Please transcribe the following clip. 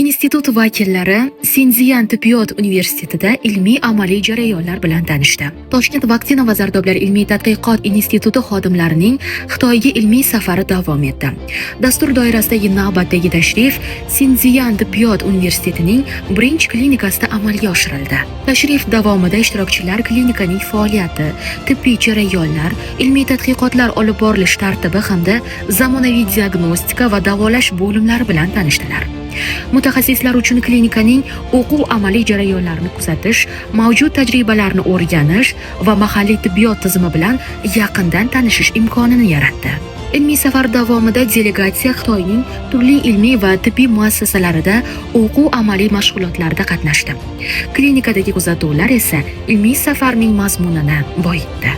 Institut vakillari Sindziyan tibbiyot universitetida ilmiy-amaliy jarayonlar bilan tanishdi. Toshkent vaksina va zardoblar ilmiy tadqiqot instituti xodimlarining Xitoyga ilmiy safari davom etdi. Dastur doirasidagi navbatdagi tashrif Sindziyan tibbiyot universitetining birinchi klinikasida amalga oshirildi. Tashrif davomida ishtirokchilar klinikaning faoliyati, tibbiy jarayonlar, ilmiy tadqiqotlar olib borilish tartibi hamda zamonaviy diagnostika va davolash bo'limlari bilan tanishdilar. Mutaxassislar uchun klinikaning o'quv-amaliy jarayonlarini kuzatish, mavjud tajribalarni o'rganish va mahalliy tibbiyot tizimi bilan yaqindan tanishish imkonini yaratdi. Ilmiy safar davomida delegatsiya Xitoyning turli ilmiy va tibbiy muassasalarida o'quv-amaliy mashg'ulotlarda qatnashdi. Klinikadagi kuzatuvlar esa ilmiy safarning mazmunini boyitdi.